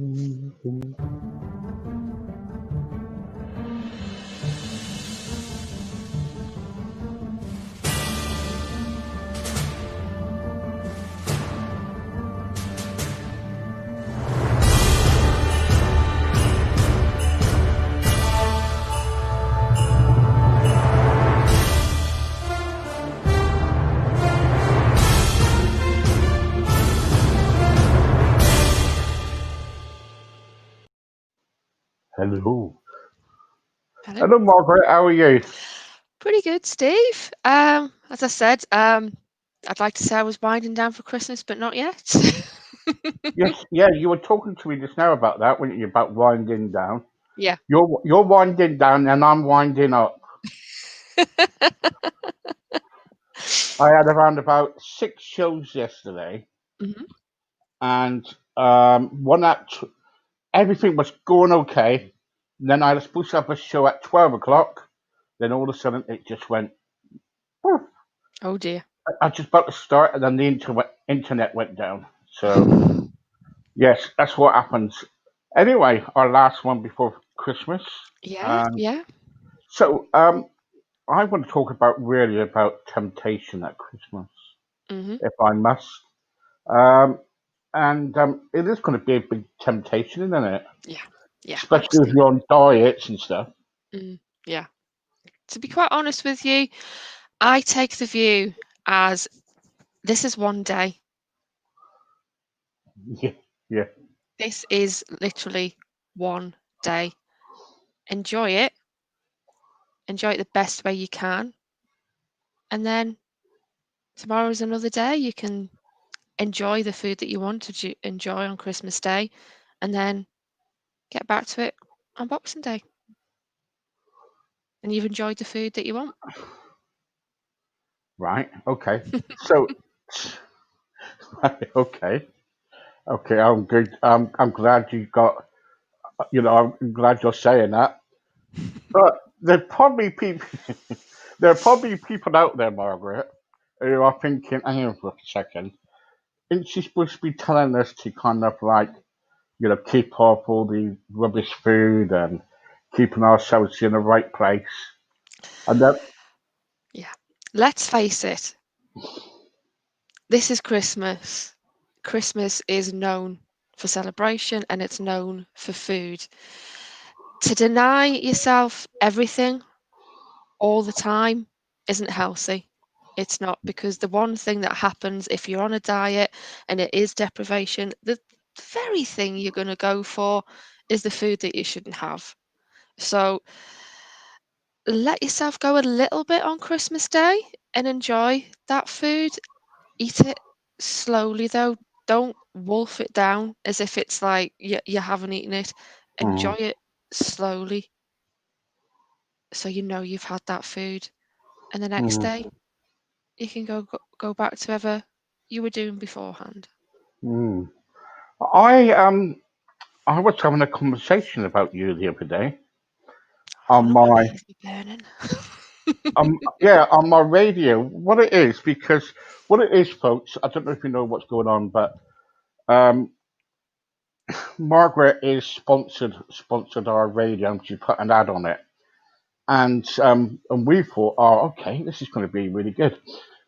Hello. Hello. Hello, Margaret. How are you? Pretty good, Steve. As I said, I'd like to say I was winding down for Christmas, but not yet. Yes, yeah, you were talking to me just now about that, weren't you? About winding down. Yeah. You're winding down, and I'm winding up. I had around about 6 shows yesterday, Mhm. and one act, everything was going okay. Then I was supposed to have a show at 12 o'clock. Then all of a sudden, it just went. Poof. Oh dear. I was just about to start, and then the internet went down. So yes, that's what happens. Anyway, our last one before Christmas. Yeah, Um, yeah. so I want to talk about temptation at Christmas, Mhm. if I must. Um, and it is going to be a big temptation, isn't it? Yeah. Yeah, Especially if you're absolutely. on diets and stuff. Yeah. To be quite honest with you, I take the view as this is one day. Yeah, yeah. This is literally one day. Enjoy it. Enjoy it the best way you can. And then tomorrow is another day. You can enjoy the food that you want to enjoy on Christmas Day and then get back to it on Boxing Day. And you've enjoyed the food that you want. Right. Okay. So, okay, okay. I'm good. I'm glad you got. I'm glad you're saying that. But there probably people. There are probably people out there, Margaret, who are thinking, hang on for a second. Isn't she supposed to be telling us to kind of like, keep off all the rubbish food and keeping ourselves in the right place? And that, Yeah. Let's face it, this is Christmas. Christmas is known for celebration and it's known for food. To deny yourself everything all the time isn't healthy. It's not, because the one thing that happens if you're on a diet and it is deprivation, the very thing you're going to go for is the food that you shouldn't have. So let yourself go a little bit on Christmas Day and enjoy that food. Eat it slowly though. Don't wolf it down as if it's like you haven't eaten it. Enjoy mm, it slowly so you know you've had that food. And the next mm, day you can go back to whatever you were doing beforehand. mm. I um I was having a conversation about you the other day One on of my my ears are burning. on my radio. What it is, because what it is, folks, I don't know if you know what's going on, but um Margaret is sponsored our radio, and she put an ad on it. And we thought, oh, okay, this is going to be really good.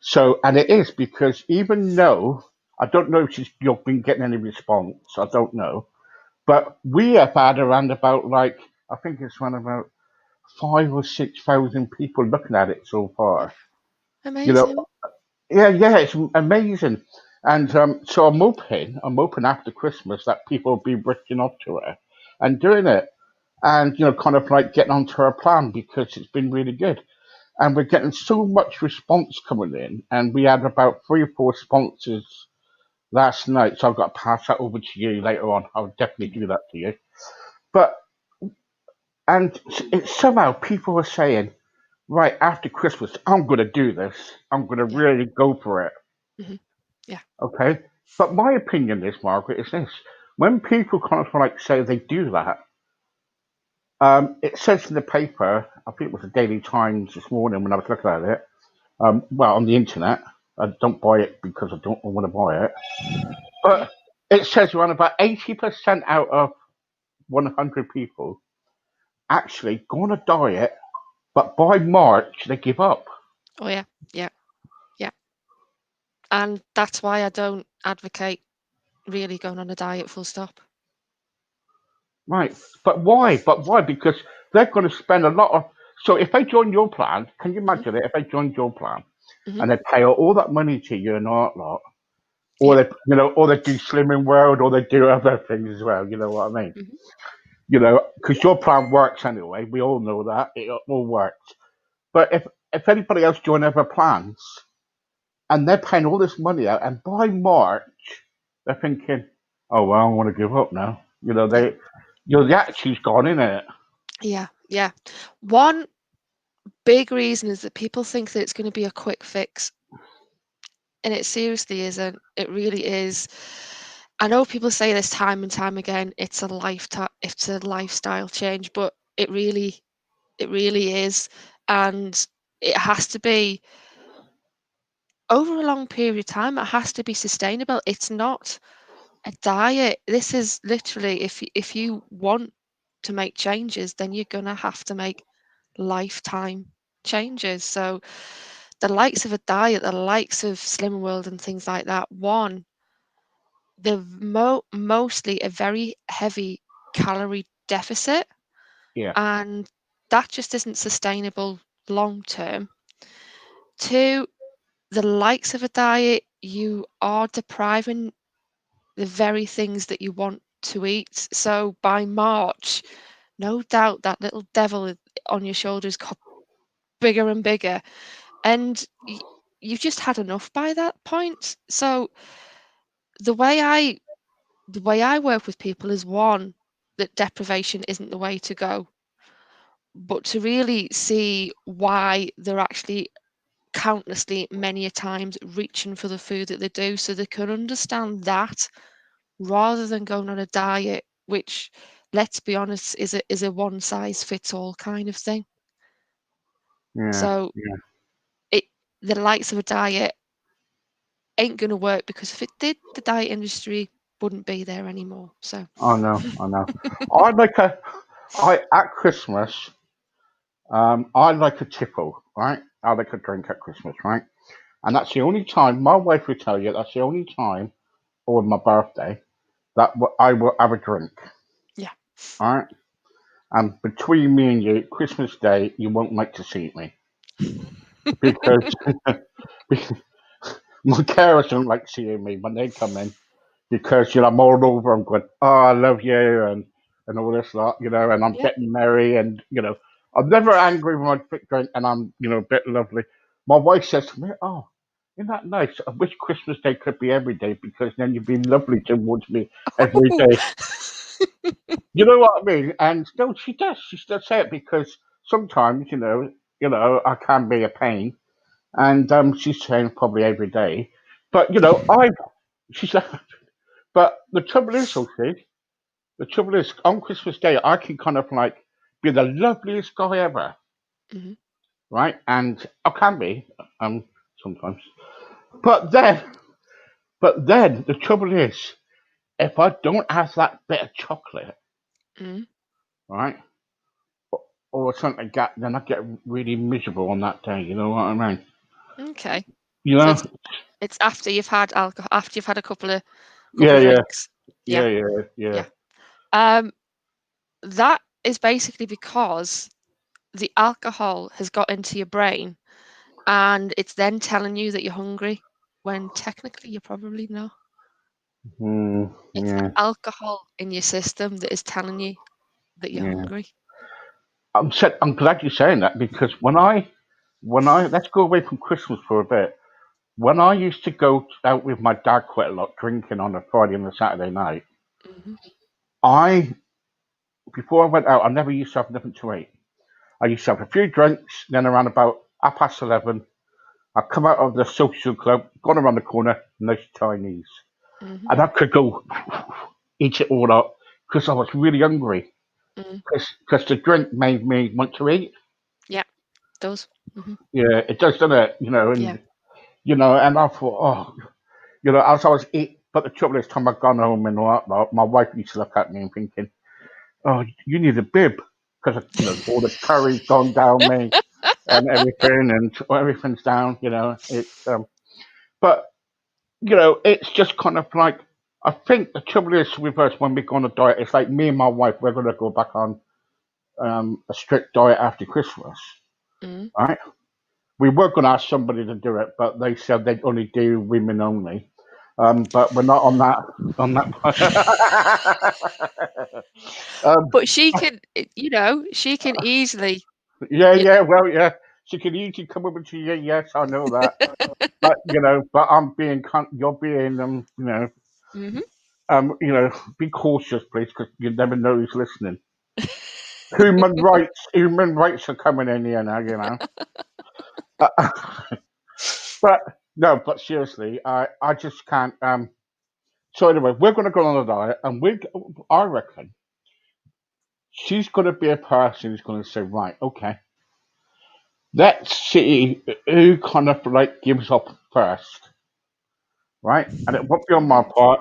So, and it is, because even though I don't know if you've been getting any response, I don't know, but we have had around about, like, I think it's around about 5 or 6 thousand people looking at it so far. You know, Amazing. yeah, yeah, it's amazing. And so I'm hoping after Christmas that people will be rushing up to it and doing it, and kind of like getting onto our plan, because it's been really good. And we're getting so much response coming in, and we had about 3 or 4 sponsors last night. So I've got to pass that over to you later on. I'll definitely Mhm. do that to you. But and somehow people were saying, right after Christmas, I'm going to do this. I'm going to Yeah. really go for it. Mhm. Yeah. Okay. But my opinion is, Margaret, is this: when people kind of like say they do that, it says in the paper. I think it was the Daily Times this morning when I was looking at it. Well, on the internet. I don't buy it because I don't want to buy it. Yeah. But It says around about 80% out of 100 people actually go on a diet, but by March they give up. Oh yeah, yeah, yeah. And that's why I don't advocate really going on a diet full stop. Right. But why? But why? Because they're going to spend a lot of. So if they join your plan, can you Hmm. imagine it? If they joined your plan Hmm. and they pay all that money to you and all that lot, or Yeah. they, or they do Slimming World, or they do other things as well. You know what I mean? Hmm. Because your plan works anyway. We all know that it all works. But if anybody else join other plans and they're paying all this money out, and by March they're thinking, "Oh well, I want to give up now." Yeah. The attitude's gone in it. Yeah. Yeah. One big reason is that people think that it's going to be a quick fix, and it seriously isn't. It really is. I know people say this time and time again. It's a lifestyle change, but it really is, and it has to be over a long period of time. It has to be sustainable. It's not a diet. This is literally, if you want to make changes, then you're gonna have to make lifetime changes. So the likes of a diet, the likes of Slim World and things like that, one, they're mostly a very heavy calorie deficit, Yeah, and that just isn't sustainable long term. Two, the likes of a diet, you are depriving the very things that you want to eat. So by March, no doubt that little devil on your shoulders got bigger and bigger, and you've just had enough by that point. So the way I the way I work with people is, one, that deprivation isn't the way to go, but to really see why they're actually countlessly many a times reaching for the food that they do, so they can understand that, rather than going on a diet, which, let's be honest, is a one size fits all kind of thing. yeah, So yeah. it the likes of a diet ain't going to work, because if it did, the diet industry wouldn't be there anymore. So I know, I know. I like a, I at Christmas, I like a tipple, right? I like a drink at Christmas, right? And that's the only time my wife will tell you that's the only time, or my birthday, that I will have a drink, yeah. all right? And between me and you, Christmas Day, you won't like to see me because my carers don't like seeing me when they come in because I'm all over. I'm going, oh, I love you, and all this lot, and I'm Yeah. getting merry, and I'm never angry when I drink, and I'm a bit lovely. My wife says to me, "Oh, isn't that nice? I wish Christmas Day could be every day because then you'd be lovely towards me every Oh. day." You know what I mean? And no, she does. She does say it because sometimes, I can be a pain, and she's saying probably every day, but she's like, but the trouble is, okay, the trouble is on Christmas Day I can kind of like be the loveliest guy ever, Hmm. right? And I can be sometimes, but then the trouble is if I don't have that bit of chocolate, Hmm. right? Or something like that, then I get really miserable on that day. You know what I mean? Okay. You So know? it's after you've had alcohol, after you've had a couple Yeah, of yeah, drinks. yeah, Yeah. yeah, yeah. Yeah. Um, that is basically because the alcohol has got into your brain, and it's then telling you that you're hungry, when technically you're probably not. It's the Yeah, alcohol in your system that is telling you that you're yeah. hungry. I'm glad you're saying that because when I let's go away from Christmas for a bit. When I used to go out with my dad quite a lot, drinking on a Friday and a Saturday night, Hmm. I before I went out, I never used to have nothing to eat. I used to have a few drinks, then around about 11:30, I'd come out of the social club, gone around the corner, nice Chinese, Hmm. and I could go eat it all up because I was really hungry. Hmm. Because the drink made me want to eat. Yeah, does. Hmm. Yeah, it does, doesn't it? Yeah. And I thought, oh, as I was eating. but the trouble is, time I've gone home and all that, lot, my wife used to look at me and thinking, "Oh, you need a bib," because all the curry's gone down me and everything, and everything's down. It's but it's just kind of like I think the trouble is with us when we go on a diet. It's like me and my wife. We're going to go back on a strict diet after Christmas, Mm. right? We were going to ask somebody to do it, but they said they'd only do women only. But we're not on that on that. um, But she can, she can easily. yeah, Yeah. yeah, well, yeah. She can easily come over to you. Yes, I know that. But but you're being Hmm. be cautious, please, because you never know who's listening. Human rights are coming in here now. Uh, but no, but seriously, I just can't. So anyway, we're going to go on a diet, and I reckon she's going to be a person who's going to say, right, okay, let's see who kind of like gives up first, right? And it won't be on my Okay. part,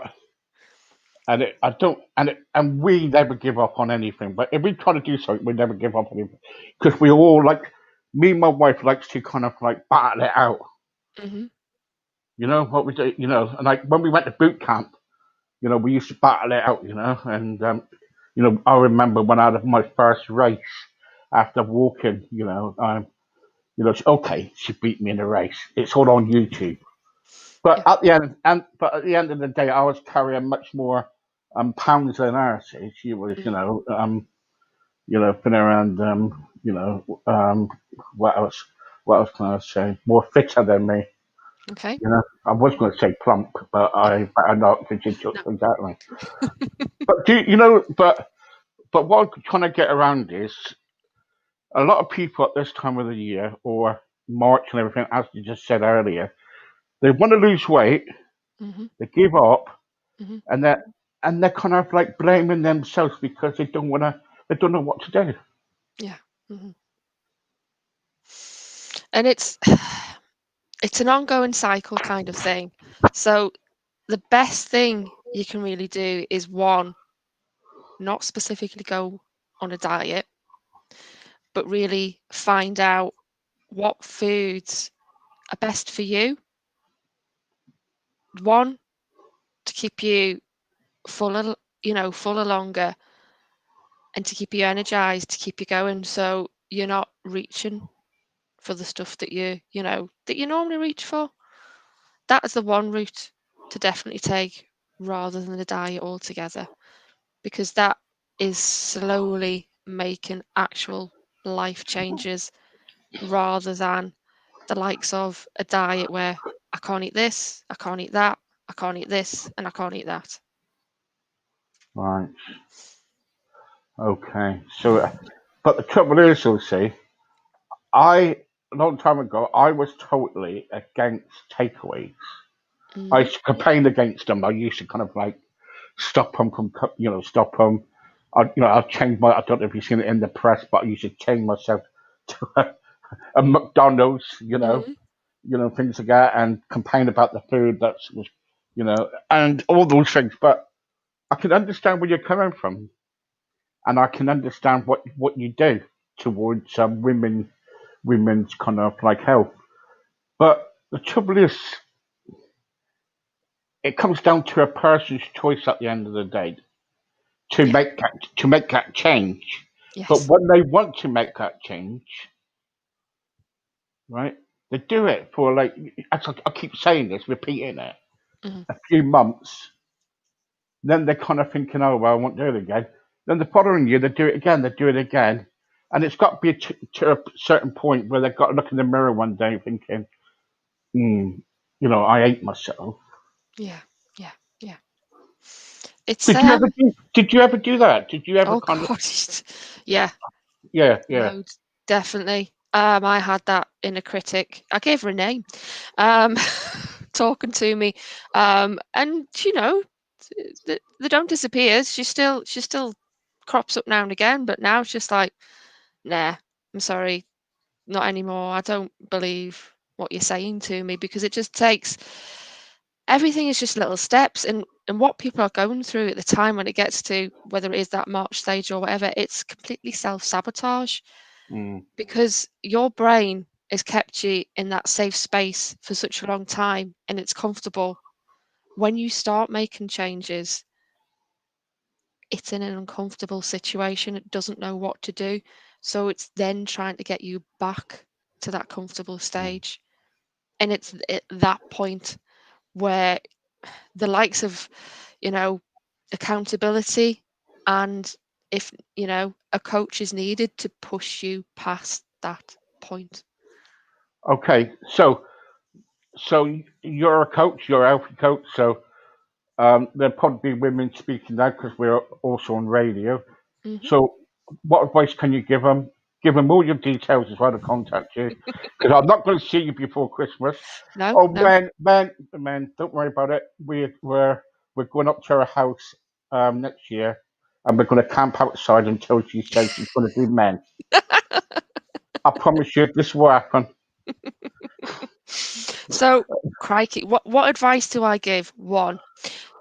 and I don't, and we never give up on anything. But if we try to do something, we never give up on anything because we all like. Me and my wife likes to kind of like battle it out. Hmm. You know what we do? And like when we went to boot camp, we used to battle it out. And I remember when I had my first race after walking. Okay, she beat me in a race. It's all on YouTube. But Yeah. at the end of the day, I was carrying much more pounds than her. See, she was, Mm. been around, what else? What else can I say? More fitter than me. Okay. I was going to say plump, but I better not because you took No. exactly. But but what I'm trying to get around is a lot of people at this time of the year or March and everything, as you just said earlier, they want to lose weight, Hmm. they give up, Hmm. and they're kind of like blaming themselves because they don't know what to do. Yeah. Hmm. And it's an ongoing cycle kind of thing. So the best thing you can really do is one, not specifically go on a diet, but really find out what foods are best for you. One, to keep you fuller, fuller longer, and to keep you energized, to keep you going, so you're not reaching for the stuff that you normally reach for. That is the one route to definitely take rather than the diet altogether, because that is slowly making actual life changes rather than the likes of a diet where I can't eat this, I can't eat that, I can't eat this, and I can't eat that. Right. Okay. So, but the trouble is, you'll see, I a long time ago I was totally against takeaways. I Hmm. used to campaign against them. I used to kind of like stop them from, stop them. I've changed my. I don't know if you've seen it in the press, but I used to change myself to a McDonald's. Hmm. Things like that, and complain about the food that's was, and all those things. But I can understand where you're coming from, and I can understand what you do towards women's kind of like health. But the trouble is, it comes down to a person's choice at the end of the day to Yeah. make that change. But Yes. when they want to make that change, right, they do it for like I keep saying this, repeating it, Hmm. a few months. Then they're kind of thinking, oh well, I won't do it again. Then the following year they do it again, they do it again, and it's got to be to a certain point where they've got to look in the mirror one day thinking, hmm, I hate myself. Yeah. Yeah. Yeah. It's Did you ever do that? Did you ever oh kind of god. Yeah. yeah, yeah. Loads, definitely. I had that inner critic. I gave her a name, um, talking to me, and they don't disappear. She still crops up now and again, but now it's just like, nah, I'm sorry, not anymore. I don't believe what you're saying to me, because it just takes everything is just little steps, and what people are going through at the time when it gets to whether it is that March stage or whatever, it's completely self-sabotage Mm. because your brain has kept you in that safe space for such a long time and it's comfortable. When you start making changes, it's in an uncomfortable situation. It doesn't know what to do. So it's then trying to get you back to that comfortable Mm. stage. And it's at that point where the likes of, you know, accountability and if, you know, a coach is needed to push you past that point. Okay, so you're a coach, you're a healthy coach, so there'll probably be women speaking now because we're also on radio. Hmm. So, what advice can you give them? Give them all your details as well to contact you, because I'm not going to see you before Christmas. No, Oh, no. man, don't worry about it. We're going up to her house next year, and we're going to camp outside until she says she's going to do men. I promise you, this will happen. So, crikey, what advice do I give? One,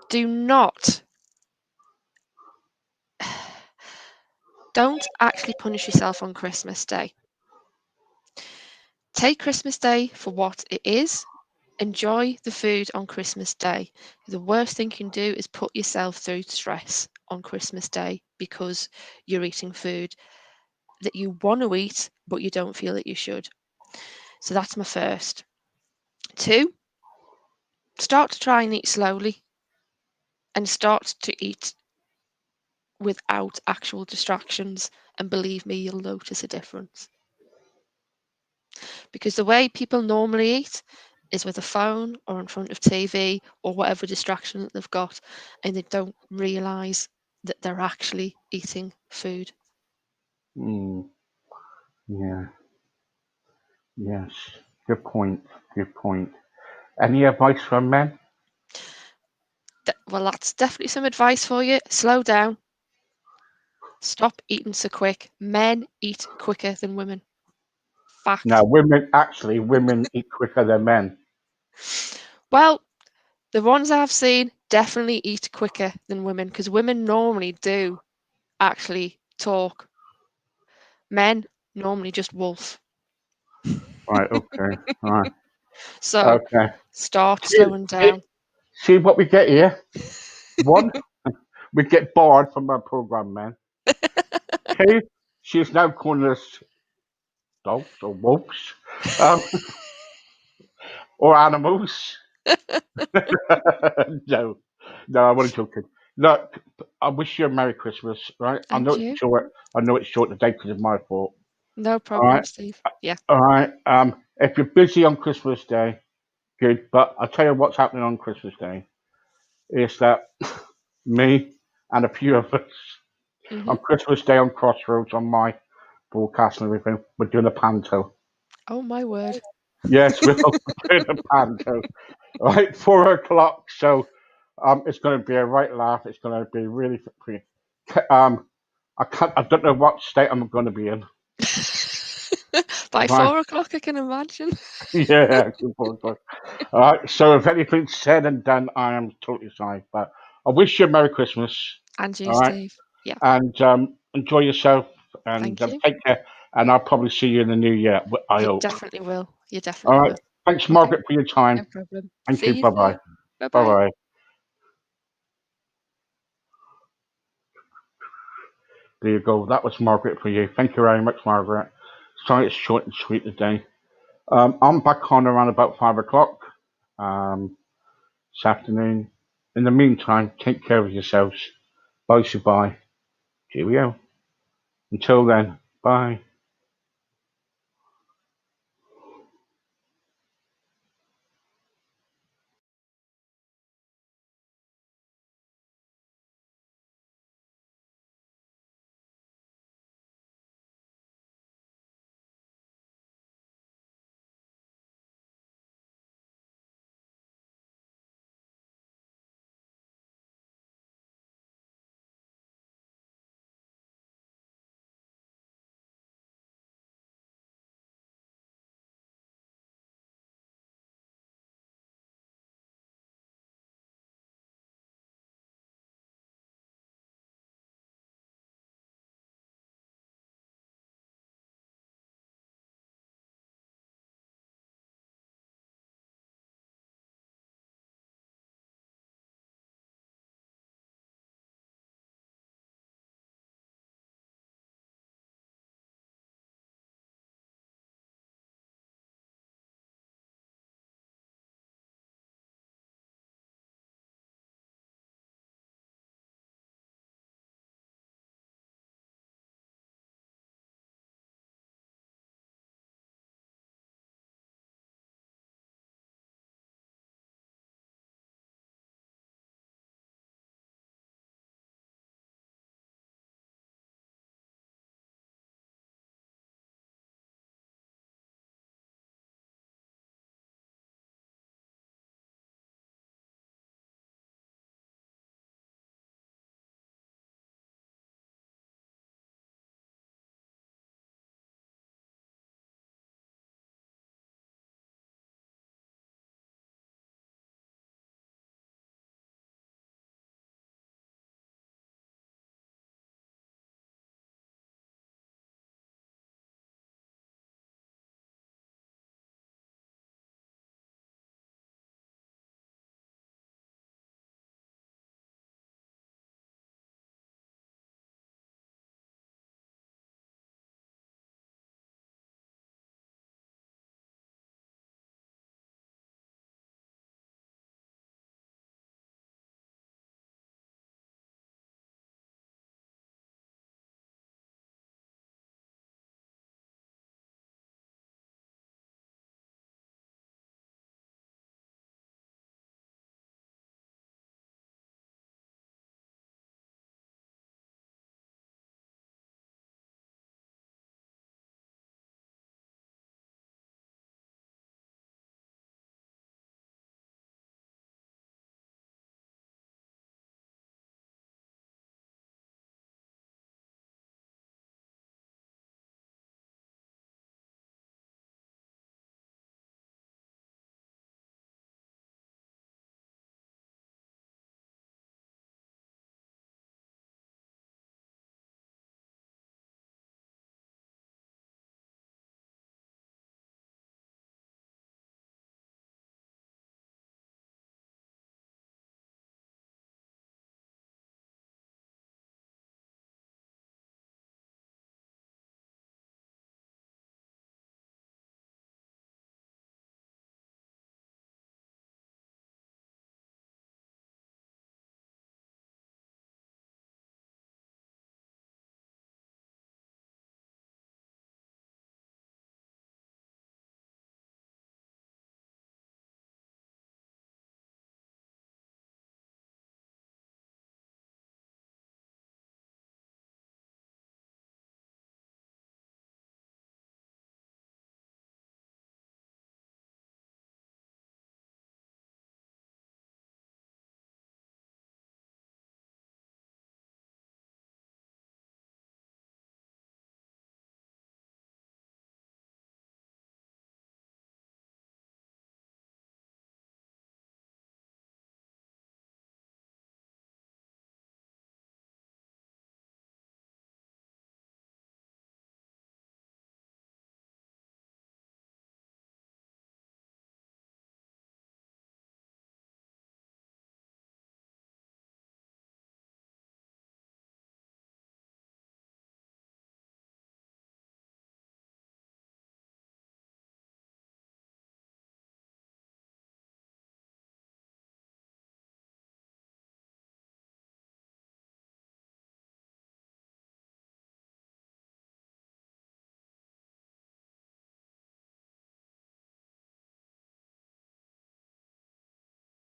do not, don't actually punish yourself on Christmas Day. Take Christmas Day for what it is. Enjoy the food on Christmas Day. The worst thing you can do is put yourself through stress on Christmas Day because you're eating food that you want to eat, but you don't feel that you should. So that's my first. Two, start to try and eat slowly and start to eat without actual distractions. And believe me, you'll notice a difference. Because the way people normally eat is with a phone or in front of TV or whatever distraction that they've got, and they don't realize that they're actually eating food. Mm, yeah, yes. Good point. Good point. Any advice from men? Well, that's definitely some advice for you. Slow down. Stop eating so quick. Men eat quicker than women. No, Fact. women eat quicker than men. Well, the ones I've seen definitely eat quicker than women because women normally do actually talk. Men normally just wolf. Right. Okay. Right. So Okay. start See, slowing see, down. see what we get here. One, we get bored from our program, man. Two, she's now calling us dogs or wolves, um, or animals. No, no, I'm only joking. Look, I wish you a Merry Christmas, right? I And know it's you? short. I know it's short today because of my fault. No All problem, right, Steve. Yeah. all right. If you're busy on Christmas Day, good. But I'll tell you what's happening on Christmas Day is that me and a few of us Hmm. on Christmas Day on Crossroads on my broadcast and everything, we're doing a panto. Oh my word. Yes, we're doing a panto. Right, 4 o'clock. So it's going to be a right laugh. It's going to be really pretty. Um, I can't. I don't know what state I'm going to be in. By Right. 4 o'clock, I can imagine. Yeah. 4 o'clock. All right. So if anything's said and done, I am totally sorry. But I wish you a Merry Christmas. And you, All right, Steve. Yeah. and enjoy yourself and Thank you. take care. And I'll probably see you in the new year. I You hope. definitely will. You All definitely right. will. Thanks, Okay. Margaret, for your No time. problem. Thank you. See you Bye bye. soon. Bye Bye bye. bye. There you go. That was Margaret for you. Thank you very much, Margaret. Sorry it's short and sweet today. I'm back on around about 5 o'clock this afternoon. In the meantime, take care of yourselves. Bye, bye. Cheerio. Until then, bye.